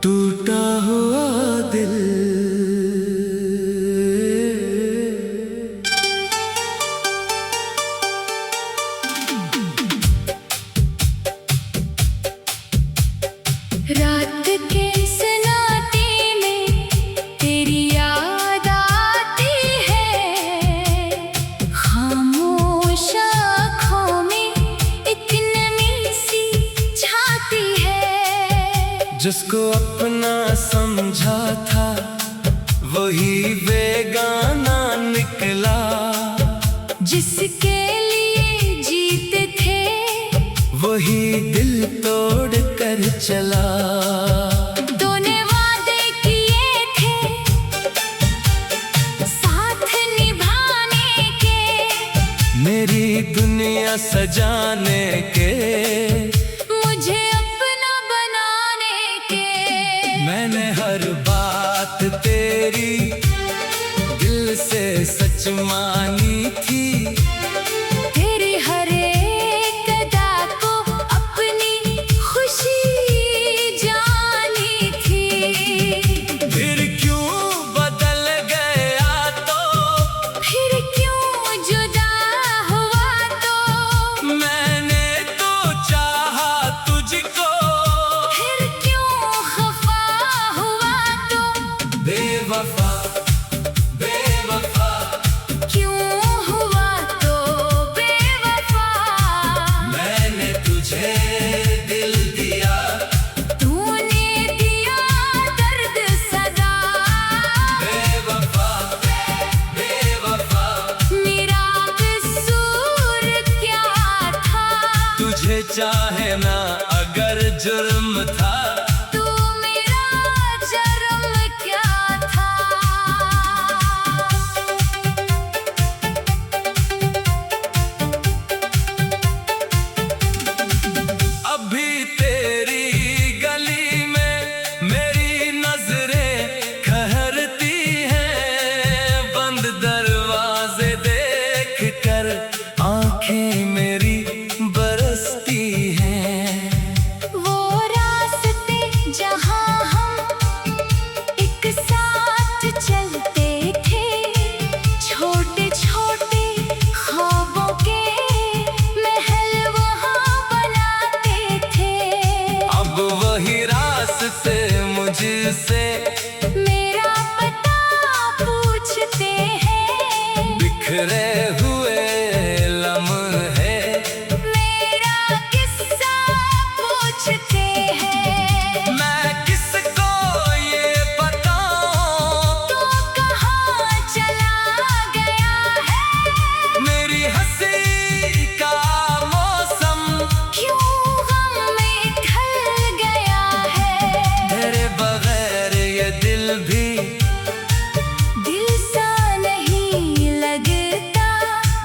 टूटा हुआ दिल। रात के सन्नाटे में तेरी याद आती है, खामोश आँखों में एक नमी सी छाती है। जिसको अपना समझा था वही बेगाना निकला, जिसके लिए जीते थे वही दिल तोड़ कर चला। तूने वादे किए थे साथ निभाने के, मेरी दुनिया सजाने के, मुझे अपना बनाने के। मैंने हर बात तेरी दिल से सच मानी थी, तेरी हर एक अदा को अपनी खुशी जानी थी। फिर क्यों बदल गया तो, फिर क्यों जुदा हुआ तो, मैंने तो चाहा तुझको, फिर क्यों खफा हुआ तो, बेवफा बेवफा। क्यों हुआ तो बेवफा। मैंने तुझे दिल दिया, तूने दिया दर्द सदा, बेवफा बेवफा। मेरा कसूर क्या था, तुझे चाहे ना अगर जुर्म था, तू मेरा जर्म क्या था। अभी तेरी गली में मेरी नजरें ठहरती हैं, बंद दरवाजे देख कर आंखें मेरी बरसती हैं। वो रास्ते जहाँ हम एक साथ चलते थे, छोटे छोटे ख्वाबों के महल वहाँ बनाते थे। अब वही रास्ते मुझसे मेरा पता पूछते हैं, बिखरे हुए लम्हे, मेरा किस्सा पूछते हैं। मैं किसको ये बताऊं, तो कहाँ चला गया है, मेरी हंसी का मौसम क्यों गम में ढल गया है। तेरे बगैर ये दिल भी दिल सा नहीं लगता,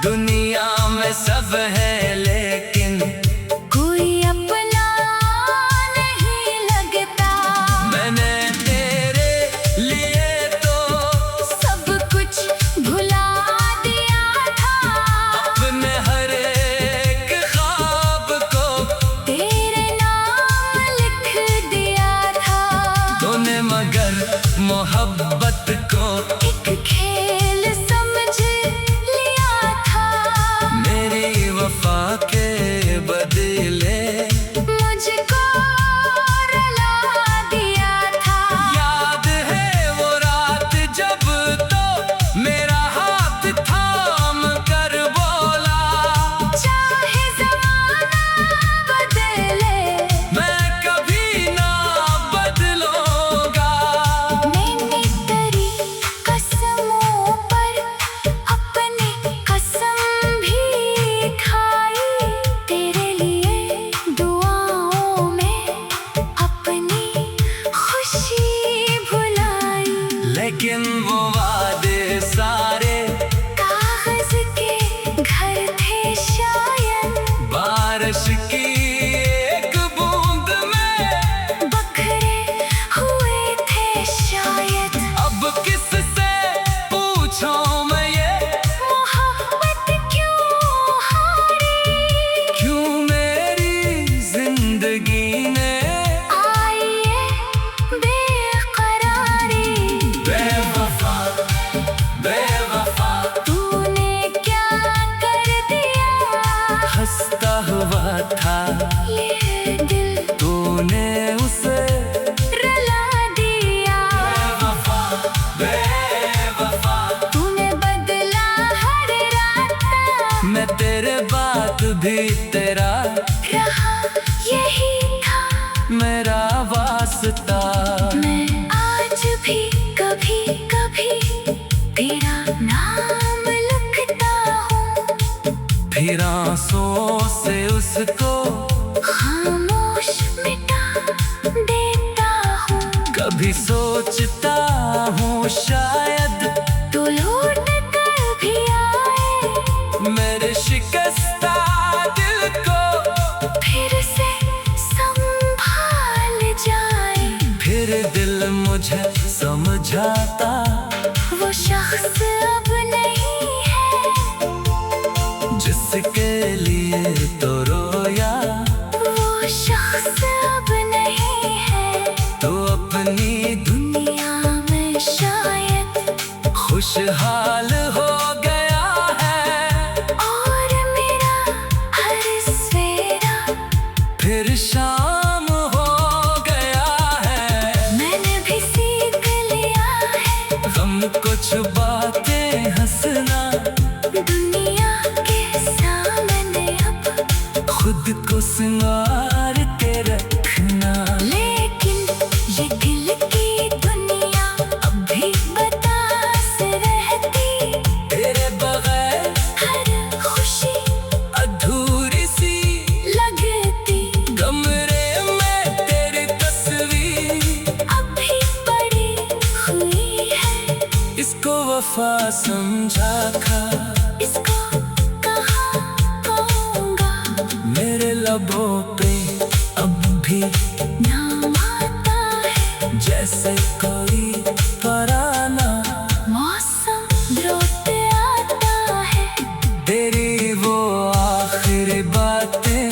दुनिया में सब है लेकिन कोई अपना नहीं लगता। मैंने तेरे लिए तो सब कुछ भुला दिया था, अपने हर एक ख्वाब को तेरे नाम लिख दिया था। तूने मगर मोहब्बत को एक खेल समझ लिया था, मेरी वफा के बदले मुझको रुला दिया था। याद है वो रात जब तो मेरा हाथ थाम कर बोला, चाहे ज़माना बदले, मैं कभी ना बदलूंगा। मैंने तरी ये दिल तूने उसे रुला दिया। बेवफा बेवफा तूने बदला हर रात, मैं तेरे बात भी तेरा रहा यही था मेरा वास्ता। मैं आज भी कभी कभी तेरा नाम लिखता हूँ, फिर आंसुओं से उसको खामोश मिटा देता हूँ। कभी सोचता हूँ शायद तू लौट कर भी आए, मेरे शिकस्ता दिल को फिर से संभाल जाए। फिर दिल मुझे समझाता वो शख्स अब नहीं है, जिसके लिए तो रोया। वो शख्स अब नहीं है, तो अपनी दुनिया में शायद खुशहाल हो गया है। और मेरा हर सवेरा फिर शाम हो गया है। मैंने भी सीख लिया है, गम को छुपाते हंसना, दुनिया के सामने अब खुद को संवार के रखना। लेकिन ये दिल की दुनिया अब भी बतास रहती। तेरे बगैर हर खुशी अधूरी सी लगती, कमरे में तेरी तस्वीर अब भी पड़ी हुई है। इसको वफा समझा खा, इसको कहाँ कहूँगा, मेरे लबों पे अब भी नाम आता है। जैसे कोई पराना मौसम लौट आता है, तेरी वो आखिरी बातें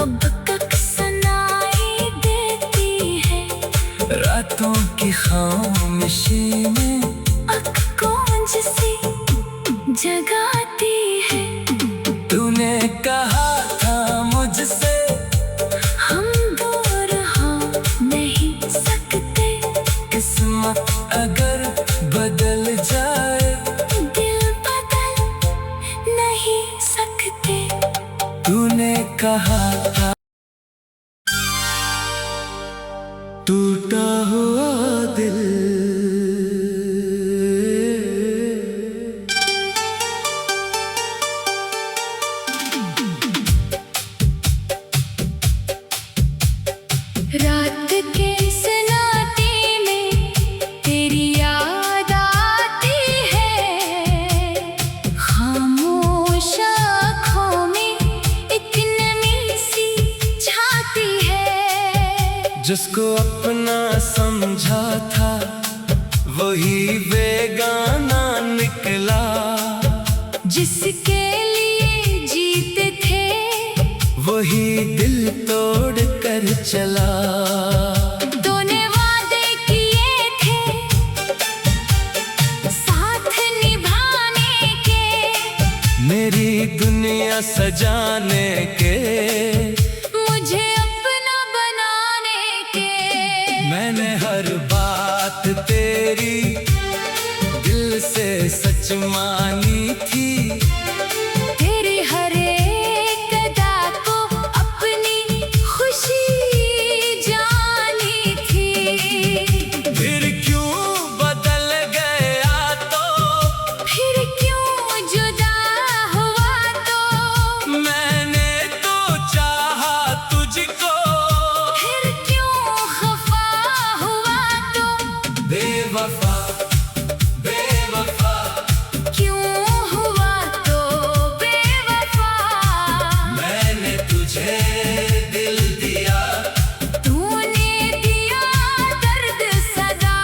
अब तक सुनाई देती है। रातों की खामोशी में अब कौन सी जगाती है। तूने कहा था मुझसे हम दूर हो नहीं सकते, किस्मत अगर बदल जाए दिल बदल नहीं सकते। तूने कहा था टूटा हुआ दिल रात के सन्नाटे में तेरी याद आती है, खामोश आँखों में एक नमी सी छाती है। जिसको अपना समझा था वही बेगाना निकला। जिसके लिए जीते थे वही दिल तोड़ कर चला। तूने वादे किए थे साथ निभाने के, मेरी दुनिया सजाने के, मुझे अपना बनाने के। मैंने हर बात तेरी दिल से सच मानी थी। तेरी हर एक अदा को अपनी खुशी जानी थी। फिर क्यों बदल गया तो, फिर क्यों जुदा हुआ तो, मैंने तो चाहा तुझको। फिर क्यों खफा हुआ तो, बेवफा बेवफा क्यों हुआ तो बेवफा। मैंने तुझे दिल दिया, तूने दिया दर्द सदा।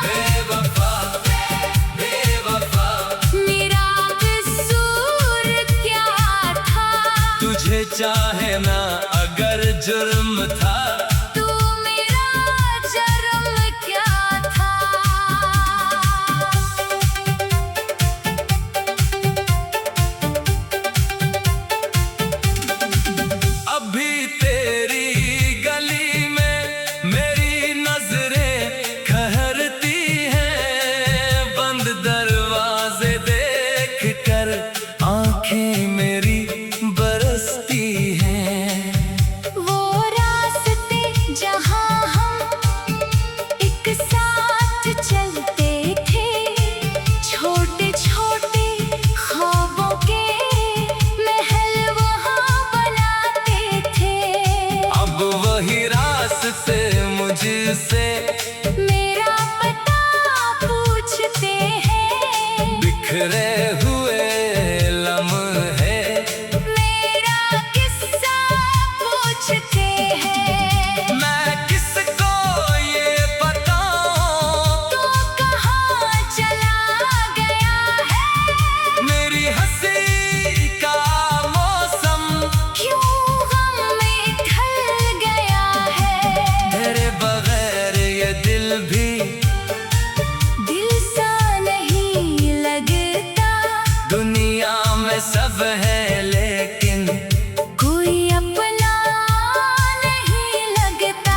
बेवफा बेवफा मेरा कसूर क्या था, तुझे चाहे ना अगर जुर्म था। तू मेरा जर्म क्या था। अब हंसते मुझसे, मेरा पता पूछते हैं, बिखरे हुए लम्हे मेरा किस्सा पूछते हैं। मैं किसको ये बताऊं, तो कहाँ चला गया है, मेरी हंसी का मौसम क्यों गम में ढल गया है। तेरे बगैर ये दिल भी दिल सा नहीं लगता, दुनिया में सब है लेकिन कोई अपना नहीं लगता।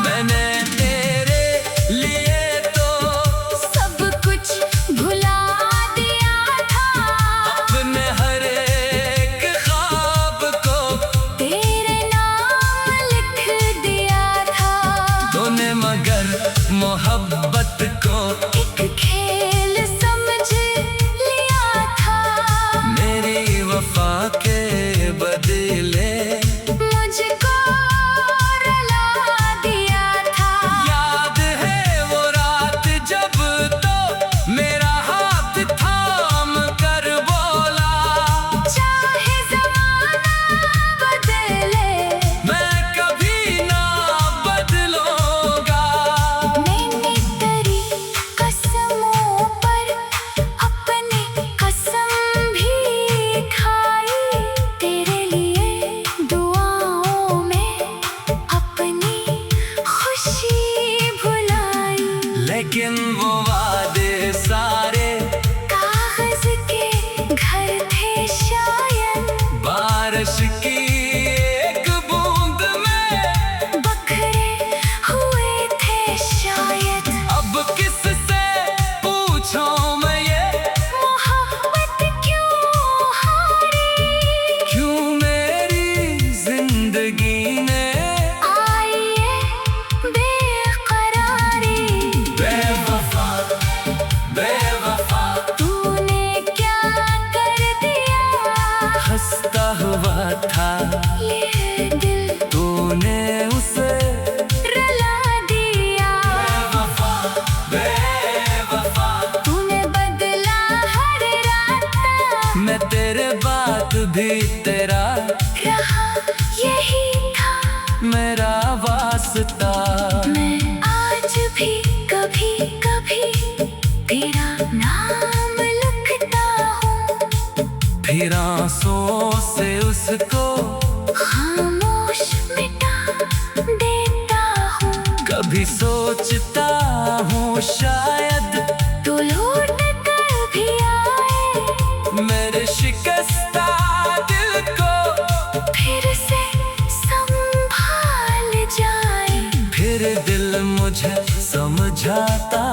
मैंने तेरे लिए तो सब कुछ भुला दिया था, अपने हर एक ख्वाब को तेरे नाम लिख दिया था। तूने मगर मोहब्बत को एक खेल समझ लिया था, मेरी वफा के बदले मुझको रुला दिया था। याद है वो रात जब तो मेरा हाथ थाम कर बोला, चाहे ज़माना बदले, मैं कभी ना बदलूंगा। मैंने तेरी कसमों पर अपनी कसम भी खाई, तेरे लिए दुआओं में अपनी खुशी भुलाई। लेकिन वो वादे सारे कागज के घर थे शायद, बारिश की एक बूंद में बखरे हुए थे शायद। अब किससे पूछूं मैं ये, मोहब्बत क्यों हारी, क्यों मेरी जिंदगी ने आई ये बेकरारी। बेवफा बेवफा तूने क्या कर दिया, हंसता हुआ था ये दिल तूने उसे रुला दिया। बेवफा बेवफा तूने बदला हर रात, मैं तेरे बात भी तेरा रहा यही था। मेरा वास्ता। मैं आज भी कभी कभी तेरा नाम लिखता हूँ, फिर आंसुओं से उसको खामोश मिटा देता हूँ। कभी सोचता हूँ शायद तू लौट कर भी आए, मेरे शिकस्ता दिल को फिर से संभाल जाए। फिर दिल मुझे समझाता,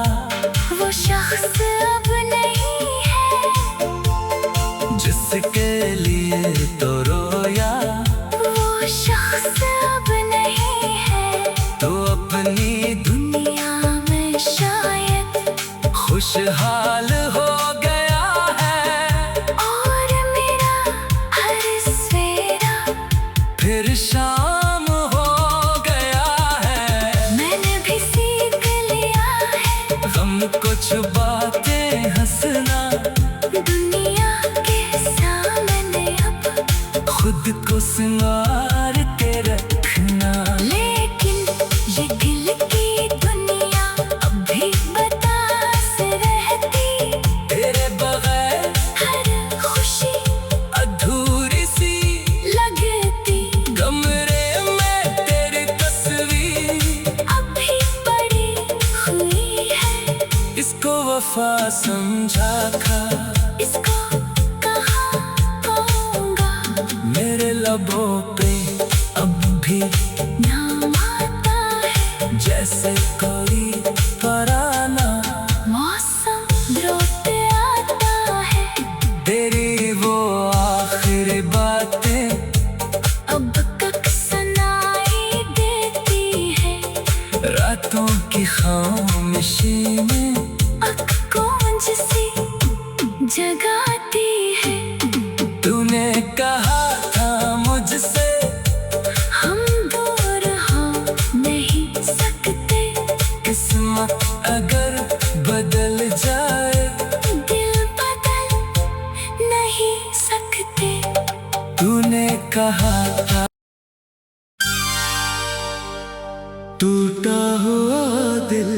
वो शख्स अब नहीं है, जिसके लिए तो रोया वो शख्स अब नहीं है। तो अपनी दुनिया में शायद खुशहाल हो गया है। और मेरा हर सवेरा फिर शाम हो गया है। मैंने भी सीख लिया है, गम को छुपाते हंसना, दुनिया के सामने अब खुद को संवार के रखना। लेकिन ये दिल की दुनिया अब भी बतास रहती, तेरे बगैर हर खुशी अधूरी सी लगती। कमरे में तेरी तस्वीर अब भी पड़ी हुई है, इसको वफा समझा था। इसको कहाँ पाऊंगा, मेरे लबों पे अब भी नाम आता है। जैसे कोई तराना, मौसम लौट आता है, तेरी वो आखिरी बातें अब तक सुनाई देती है। रातों की खामोशी में अकौंज सी जगाती है। तूने कहा था मुझसे हम दूर हो नहीं टूटा हुआ दिल।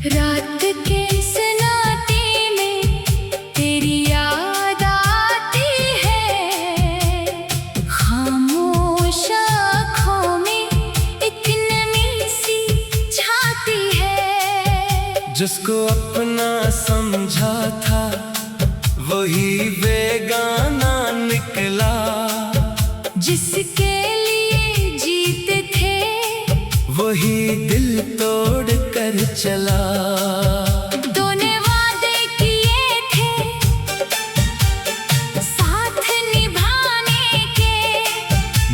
रात के सन्नाटे में तेरी याद आती है, खामोश आँखों में एक नमी सी छाती है। जिसको अपना समझा था वही बेगाना निकला, जिसके लिए जीते थे वही दिल तोड़ कर चला। तूने वादे किए थे साथ निभाने के,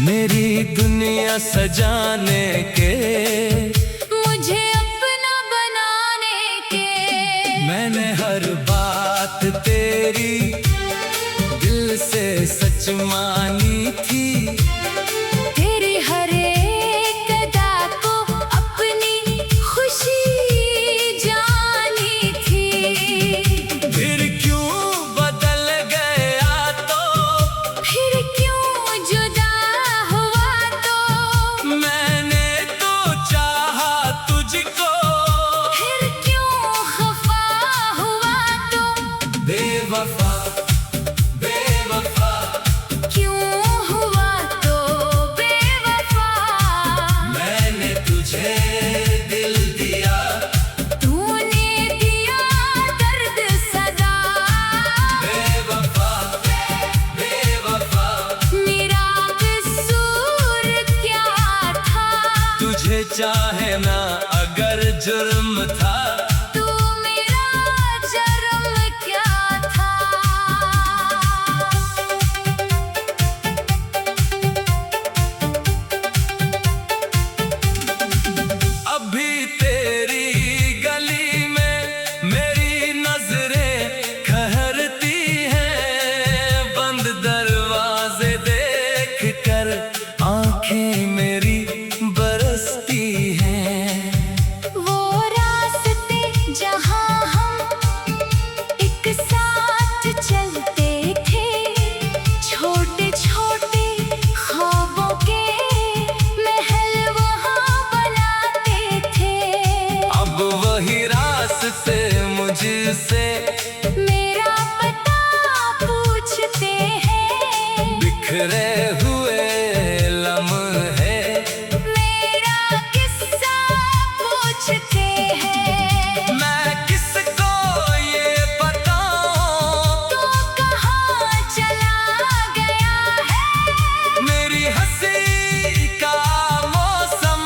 मेरी दुनिया सजाने के, मुझे अपना बनाने के। मैंने हर बात तेरी दिल से सच मानी थी, तेरी हर एक अदा को अपनी खुशी जानी थी। फिर क्यों बदल गया तो, फिर क्यों जुदा हुआ तो, मैंने तो चाहा तुझको, फिर क्यों खफा हुआ तो, बेवफा बेवफा। क्यों हुआ तो बेवफा। मैंने तुझे दिल दिया, तूने दिया दर्द सदा, बेवफा बेवफा। मेरा कसूर क्या था, तुझे चाहे ना अगर जुर्म था, तू मेरा जर्म क्या था। अभी तेरी गली में मेरी नजरें ठहरती हैं, बंद दरवाजे देख कर आंखें मेरी बरसती हैं। वो रास्ते जहाँ हम एक साथ चलते थे, छोटे छोटे ख्वाबों के महल वहाँ बनाते थे। अब वही रास्ते मुझसे मेरा पता पूछते हैं, बिखरे हुए लम्हे, मेरा किस्सा पूछते हैं। मैं किसको ये बताऊं, तू कहाँ चला गया है, मेरी हंसी का मौसम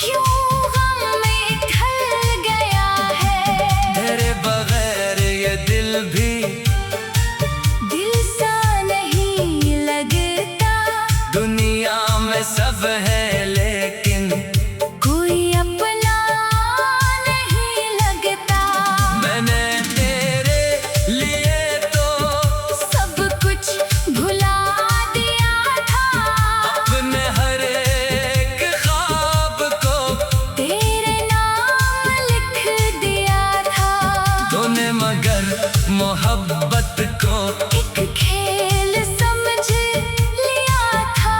क्यों गम में ढल गया है। तेरे बगैर ये दिल भी दिल सा नहीं लगता, दुनिया में सब है लेकिन कोई अपना नहीं लगता। मैंने तेरे लिए तो सब कुछ भुला दिया था, अपने हर एक ख्वाब को तेरे नाम लिख दिया था। तूने मगर मोहब्बत को एक खेल समझ लिया था,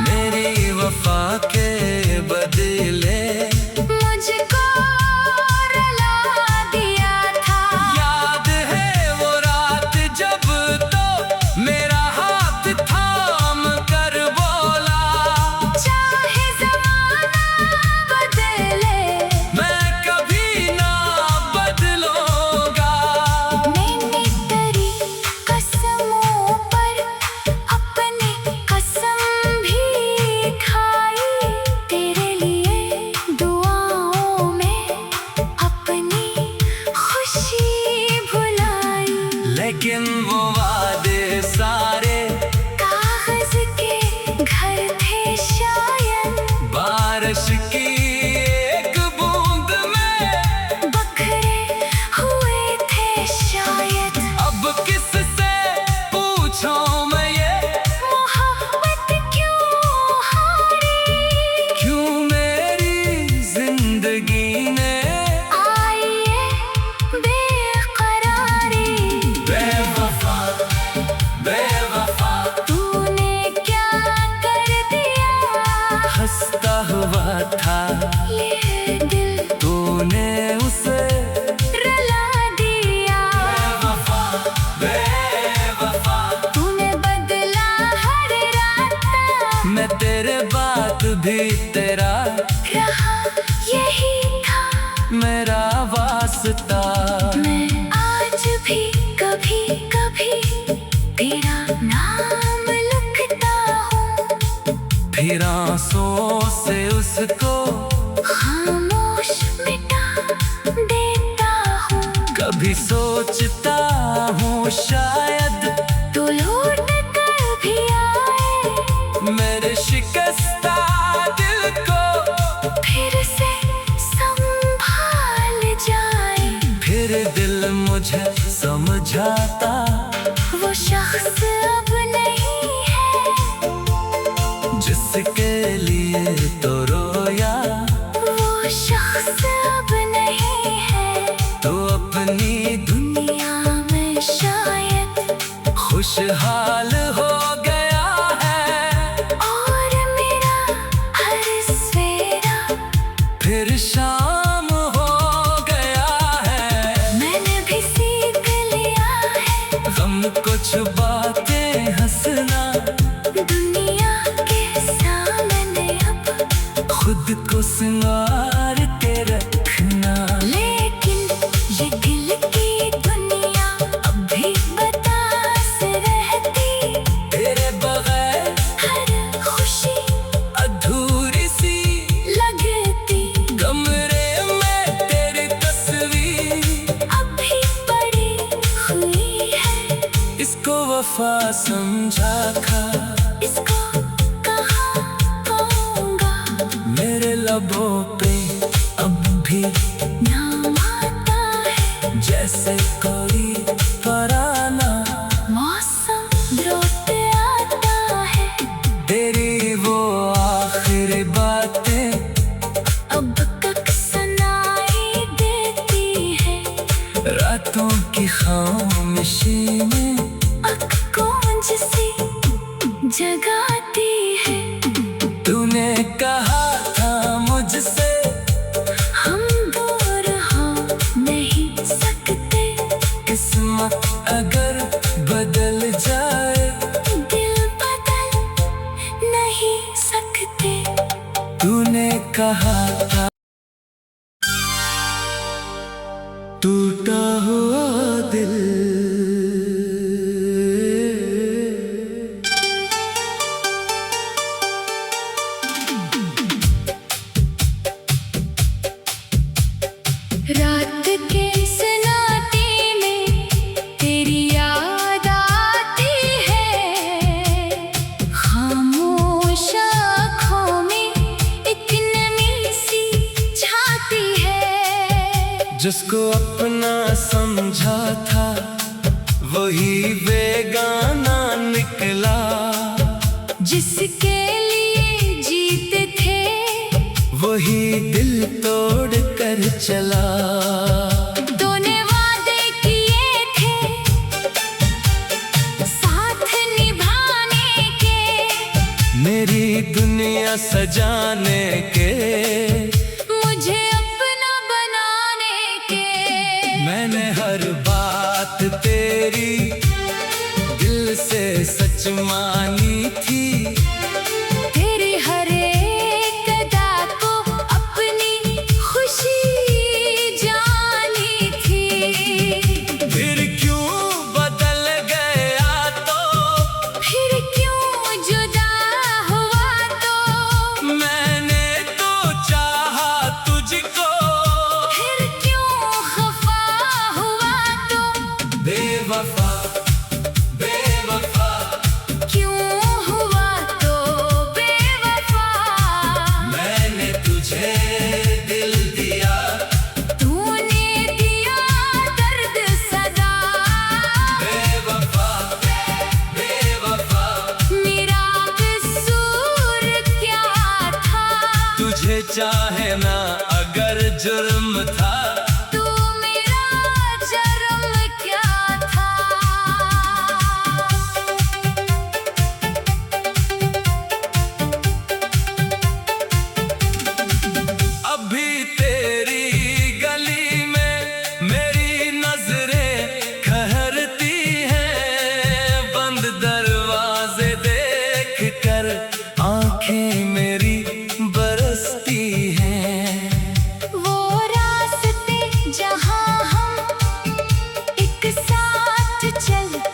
मेरी वफा के बदले मुझको रुला दिया था। याद है वो रात जब तो मेरा हाथ थाम कर बोला, चाहे ज़माना बदले, मैं कभी ना बदलूंगा। मैंने तेरी मेरा वास्ता। मैं आज भी कभी कभी तेरा नाम लिखता हूँ, फिर आंसुओं से उसको खामोश मिटा देता हूँ। कभी सोचता हूँ शायद तू लौट कर भी आए, मेरे शिकस्ता दिल को फिर से संभाल जाए। फिर दिल मुझे समझाता वो शख्स अब नहीं है, जिसके लिए तो रोया। वो शख्स अब नहीं है, तो अपनी दुनिया में शायद खुशहाल हो गया है। और मेरा हर सवेरा फिर शाम हो गया है। मैंने भी सीख लिया है, गम को छुपाते हंसना, दुनिया के सामने अब खुद को सिंगार के रखना। लेकिन ये दिल की दुनिया अब भी बतास रहती। तेरे बगैर हर खुशी अधूरी सी लगती, कमरे में तेरी तस्वीर अब भी पड़ी हुई है। इसको वफा समझा खा, इसको कहाँ कहूँगा, मेरे लबों पे अब भी नाम आता है। जैसे कोई पराना। मौसम लौट आता है, तेरी वो आखिरी बातें अब तक सुनाई देती है। रातों की खामोशी में अब कौन सी जगाती है। तूने कहा था मुझसे हम दूर हो नहीं सकते, किस्मत अगर बदल जाए। दिल बदल नहीं सकते। तूने कहा था टूटा हुआ दिल रात के सन्नाटे में तेरी याद आती है, खामोश आँखों में एक नमी सी छाती है। जिसको अपना समझा था वही बेगाना निकला। जिसके लिए जीते थे वही दिल तोड़ कर चला। तूने वादे किए थे साथ निभाने के, मेरी दुनिया सजाने के, मुझे अपना बनाने के। मैंने हर बात तेरी दिल से सच मानी थी। तेरी हर एक अदा को अपनी खुशी जानी थी। फिर क्यों बदल गया तो, फिर क्यों जुदा हुआ तो, मैंने तो चाहा तुझको। फिर क्यों खफा हुआ तो, बेवफा बेवफा क्यों हुआ तो बेवफा। मैंने तुझे दिल दिया, तूने दिया दर्द सदा। बेवफा बेवफा मेरा कसूर क्या था, तुझे चाहे ना अगर जुर्म था। तू मेरा जर्म क्या था। अभी तेरी गली में मेरी नजरें ठहरती हैं। बंद दरवाजे देख कर आंखें मेरी बरसती हैं। वो रास्ता चलते